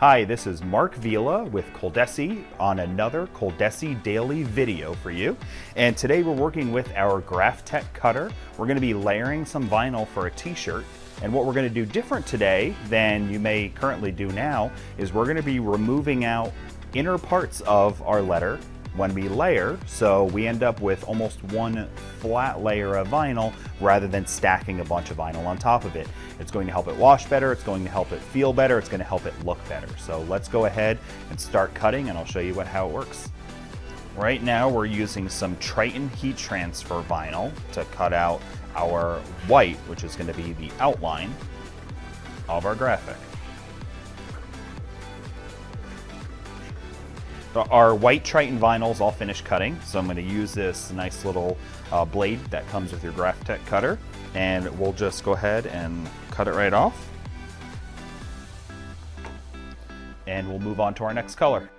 Hi, this is Mark Vila with ColDesi on another ColDesi Daily video for you. And today we're working with our Graphtec cutter. We're going to be layering some vinyl for a t-shirt. And what we're going to do different today than you may currently do now is we're going to be removing out inner parts of our letter when we layer, so we end up with almost one flat layer of vinyl rather than stacking a bunch of vinyl on top of it. It's going to help it wash better, it's going to help it feel better, it's going to help it look better. So let's go ahead and start cutting and I'll show you how it works. Right now we're using some Triton Heat Transfer Vinyl to cut out our white, which is going to be the outline of our graphic. Our white Triton vinyl is all finished cutting, so I'm going to use this nice little blade that comes with your Graphtec cutter, and we'll just go ahead and cut it right off. And we'll move on to our next color.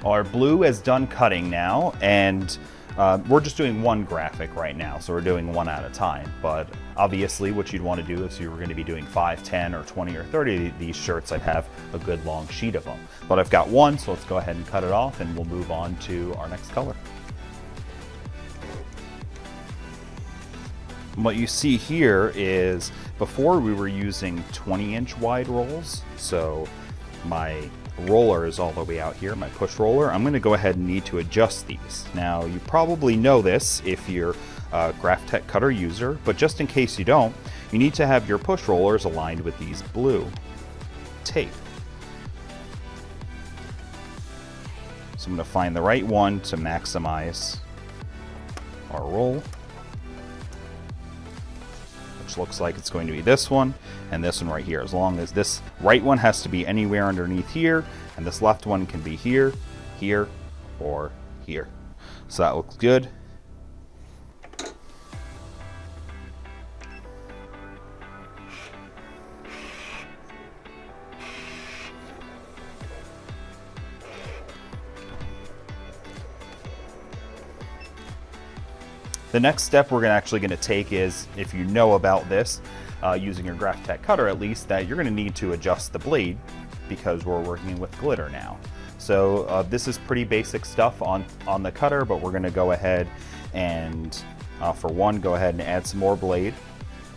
Our blue is done cutting now, and we're just doing one graphic right now, so we're doing one at a time. But obviously what you'd want to do if you were going to be doing 5, 10, or 20, or 30 of these shirts, I'd have a good long sheet of them. But I've got one, so let's go ahead and cut it off and we'll move on to our next color. What you see here is before we were using 20-inch wide rolls, so my roller is all the way out here, my push roller. I'm going to go ahead and need to adjust these. Now you probably know this if you're a Graphtec cutter user, but just in case you don't, you need to have your push rollers aligned with these blue tape. So I'm going to find the right one to maximize our roll, which looks like it's going to be this one and this one right here. As long as this right one has to be anywhere underneath here, and this left one can be here, here, or here. So that looks good. The next step we're actually going to take is, if you know about this, using your Graphtec cutter at least, that you're going to need to adjust the blade because we're working with glitter now. So this is pretty basic stuff on the cutter, but we're going to go ahead and, for one, go ahead and add some more blade.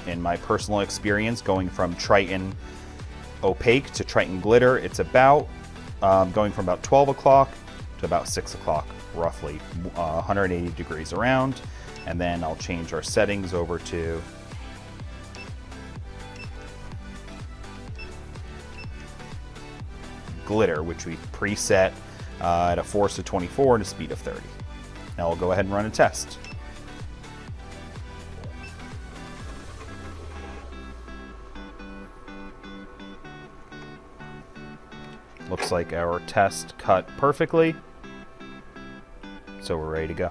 In my personal experience, going from Triton Opaque to Triton Glitter, it's about going from about 12 o'clock to about 6 o'clock, roughly 180 degrees around. And then I'll change our settings over to glitter, which we preset at a force of 24 and a speed of 30. Now we'll go ahead and run a test. Looks like our test cut perfectly, so we're ready to go.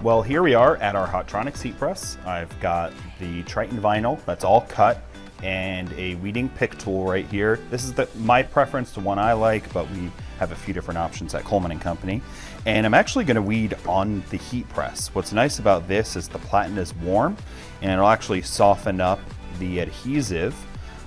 Well, here we are at our Hotronix heat press. I've got the Triton vinyl that's all cut and a weeding pick tool right here. This is my preference, the one I like, but we have a few different options at Coleman & Company. And I'm actually going to weed on the heat press. What's nice about this is the platen is warm and it'll actually soften up the adhesive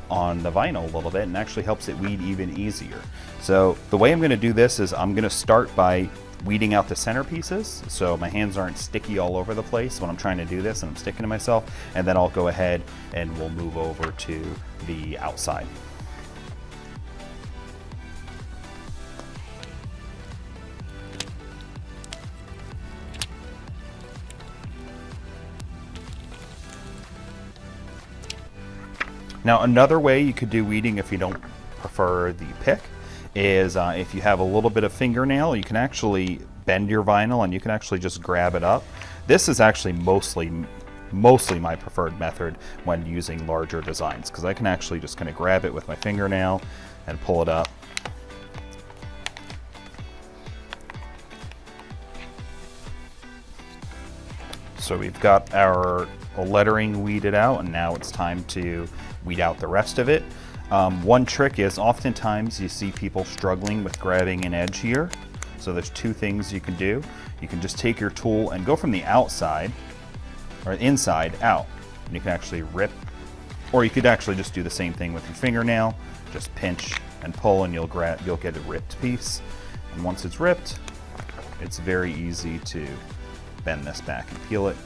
on the vinyl a little bit and actually helps it weed even easier. So the way I'm going to do this is I'm going to start by weeding out the center pieces so my hands aren't sticky all over the place when I'm trying to do this and I'm sticking to myself, and then I'll go ahead and we'll move over to the outside. Now another way you could do weeding if you don't prefer the pick is if you have a little bit of fingernail, you can actually bend your vinyl and you can actually just grab it up. This is actually mostly my preferred method when using larger designs, because I can actually just kind of grab it with my fingernail and pull it up. So we've got our lettering weeded out, and now it's time to weed out the rest of it. One trick is oftentimes you see people struggling with grabbing an edge here. So there's two things you can do. You can just take your tool and go from the outside or inside out. And you can actually rip, or you could actually just do the same thing with your fingernail. Just pinch and pull and you'll get a ripped piece. And once it's ripped, it's very easy to bend this back and peel it.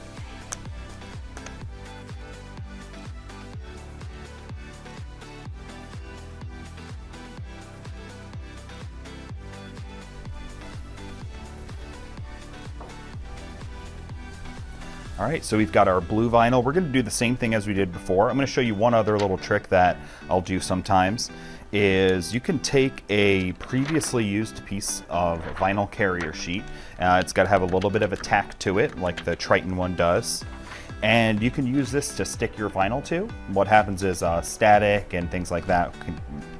All right, so we've got our blue vinyl. We're gonna do the same thing as we did before. I'm gonna show you one other little trick that I'll do sometimes, is you can take a previously used piece of vinyl carrier sheet. It's gotta have a little bit of a tack to it, like the Triton one does. And you can use this to stick your vinyl to. What happens is static and things like that can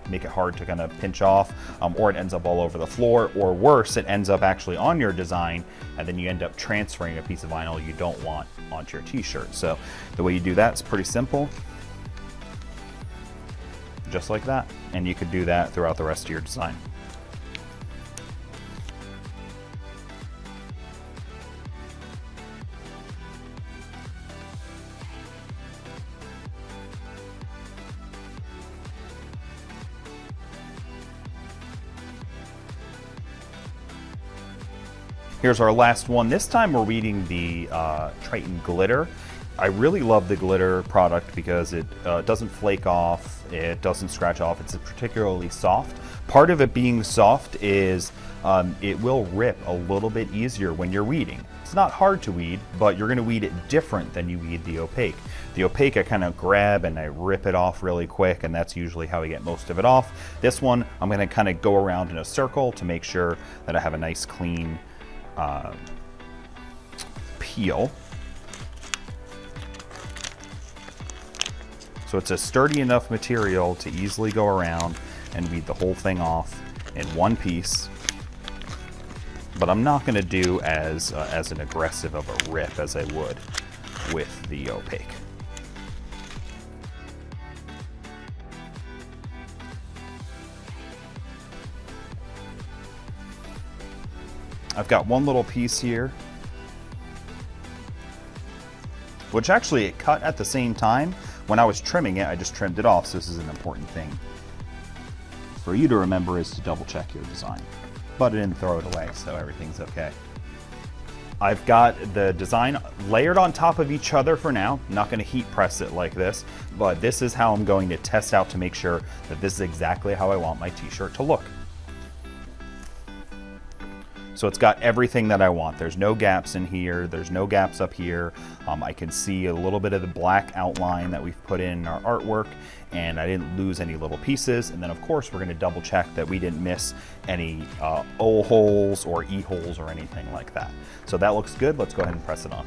make it hard to kind of pinch off, or it ends up all over the floor, or worse, it ends up actually on your design, and then you end up transferring a piece of vinyl you don't want onto your t-shirt. So the way you do that is pretty simple. Just like that. And you could do that throughout the rest of your design. Here's our last one. This time we're reading the Triton Glitter. I really love the glitter product because it doesn't flake off, it doesn't scratch off, it's particularly soft. Part of it being soft is it will rip a little bit easier when you're weeding. It's not hard to weed, but you're gonna weed it different than you weed the opaque. The opaque I kind of grab and I rip it off really quick, and that's usually how I get most of it off. This one, I'm gonna kind of go around in a circle to make sure that I have a nice clean peel. So it's a sturdy enough material to easily go around and weed the whole thing off in one piece. But I'm not going to do as an aggressive of a rip as I would with the opaque. I've got one little piece here, which actually it cut at the same time. When I was trimming it, I just trimmed it off, so this is an important thing for you to remember, is to double check your design. But I didn't throw it away, so everything's okay. I've got the design layered on top of each other for now. I'm not going to heat press it like this, but this is how I'm going to test out to make sure that this is exactly how I want my t-shirt to look. So it's got everything that I want. There's no gaps in here. There's no gaps up here. I can see a little bit of the black outline that we've put in our artwork, and I didn't lose any little pieces. And then of course, we're gonna double check that we didn't miss any O holes or E holes or anything like that. So that looks good. Let's go ahead and press it on.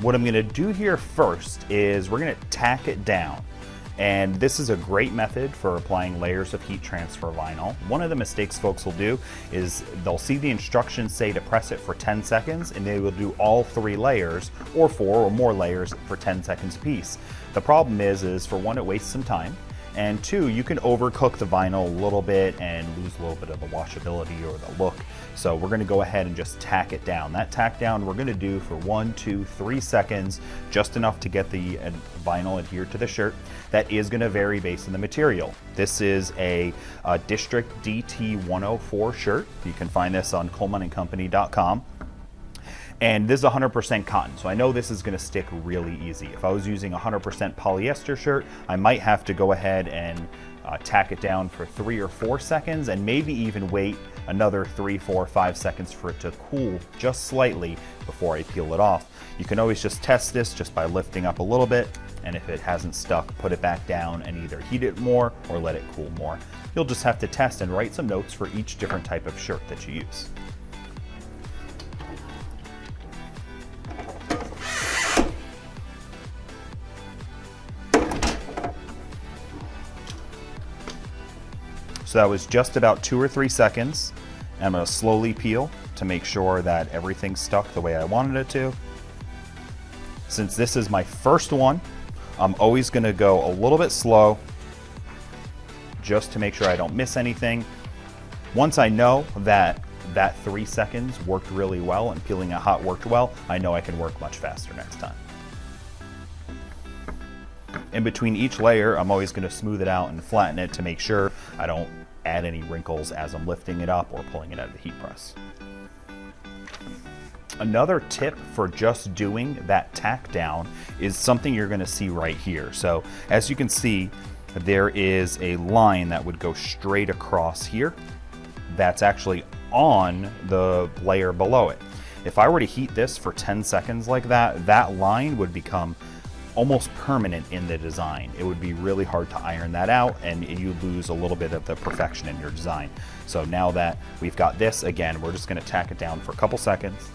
What I'm gonna do here first is we're gonna tack it down. And this is a great method for applying layers of heat transfer vinyl. One of the mistakes folks will do is they'll see the instructions say to press it for 10 seconds, and they will do all 3 layers or 4 or more layers for 10 seconds apiece. The problem is for one, it wastes some time, and 2, you can overcook the vinyl a little bit and lose a little bit of the washability or the look. So we're gonna go ahead and just tack it down. That tack down we're gonna do for 1, 2, 3 seconds, just enough to get the vinyl adhered to the shirt. That is gonna vary based on the material. This is a District DT104 shirt. You can find this on colemanandcompany.com. And this is 100% cotton, so I know this is gonna stick really easy. If I was using a 100% polyester shirt, I might have to go ahead and tack it down for 3 or 4 seconds, and maybe even wait another 3, 4, 5 seconds for it to cool just slightly before I peel it off. You can always just test this just by lifting up a little bit, and if it hasn't stuck, put it back down and either heat it more or let it cool more. You'll just have to test and write some notes for each different type of shirt that you use. So that was just about 2 or 3 seconds. And I'm going to slowly peel to make sure that everything's stuck the way I wanted it to. Since this is my first one, I'm always going to go a little bit slow just to make sure I don't miss anything. Once I know that 3 seconds worked really well and peeling it hot worked well, I know I can work much faster next time. In between each layer, I'm always going to smooth it out and flatten it to make sure I don't add any wrinkles as I'm lifting it up or pulling it out of the heat press. Another tip for just doing that tack down is something you're going to see right here. So as you can see, there is a line that would go straight across here. That's actually on the layer below it. If I were to heat this for 10 seconds like that, that line would become almost permanent in the design. It would be really hard to iron that out and you lose a little bit of the perfection in your design. So now that we've got this, again, we're just going to tack it down for a couple seconds.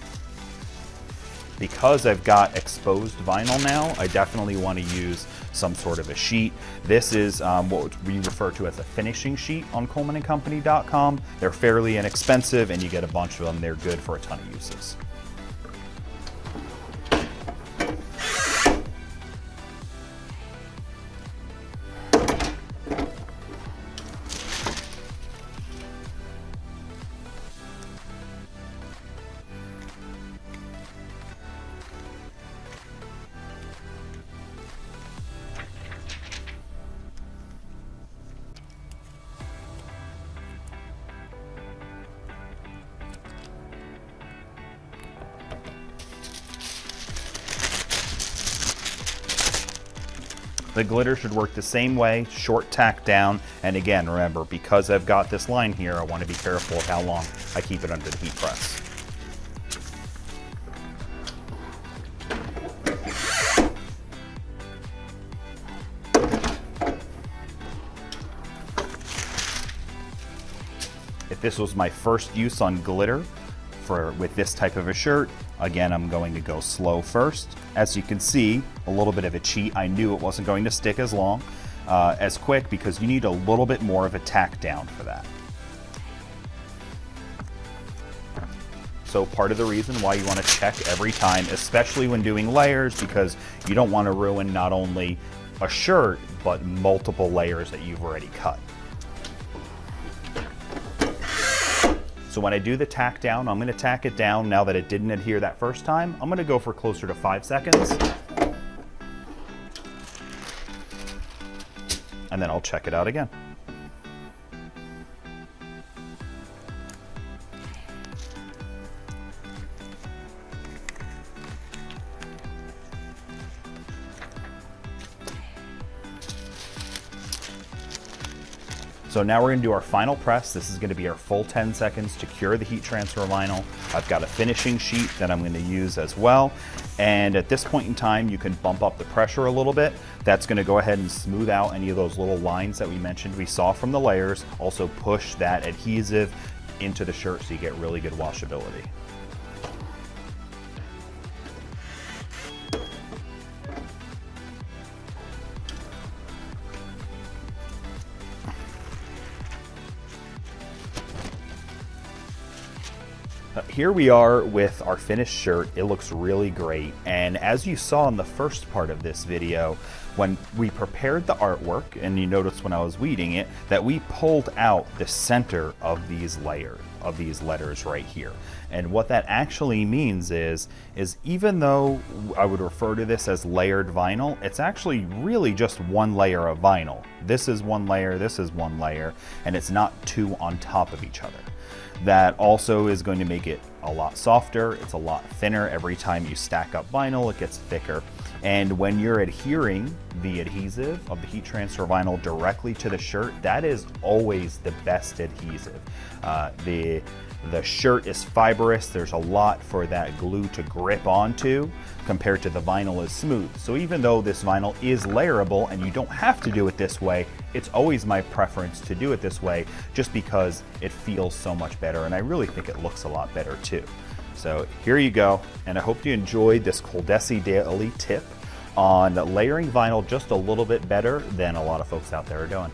Because I've got exposed vinyl now, I definitely want to use some sort of a sheet. This is what we refer to as a finishing sheet on ColemanandCompany.com. They're fairly inexpensive and you get a bunch of them. They're good for a ton of uses. The glitter should work the same way, short tack down. And again, remember, because I've got this line here, I want to be careful of how long I keep it under the heat press. If this was my first use on glitter with this type of a shirt, again, I'm going to go slow first. As you can see, a little bit of a cheat. I knew it wasn't going to stick as long, as quick, because you need a little bit more of a tack down for that. So part of the reason why you want to check every time, especially when doing layers, because you don't want to ruin not only a shirt, but multiple layers that you've already cut. So when I do the tack down, I'm going to tack it down. Now that it didn't adhere that first time, I'm going to go for closer to 5 seconds. And then I'll check it out again. So now we're going to do our final press. This is going to be our full 10 seconds to cure the heat transfer vinyl. I've got a finishing sheet that I'm going to use as well. And at this point in time, you can bump up the pressure a little bit. That's going to go ahead and smooth out any of those little lines that we mentioned we saw from the layers. Also push that adhesive into the shirt so you get really good washability. Here we are with our finished shirt. It looks really great. And as you saw in the first part of this video, when we prepared the artwork, and you noticed when I was weeding it, that we pulled out the center of these layers, of these letters right here. And what that actually means is even though I would refer to this as layered vinyl, it's actually really just one layer of vinyl. This is one layer, this is one layer, and it's not two on top of each other. That also is going to make it a lot softer. It's a lot thinner. Every time you stack up vinyl, it gets thicker. And when you're adhering the adhesive of the heat transfer vinyl directly to the shirt, that is always the best adhesive. The shirt is fibrous. There's a lot for that glue to grip onto compared to the vinyl is smooth. So even though this vinyl is layerable and you don't have to do it this way, it's always my preference to do it this way just because it feels so much better, and I really think it looks a lot better too. So here you go, and I hope you enjoyed this ColDesi Daily tip on layering vinyl just a little bit better than a lot of folks out there are doing.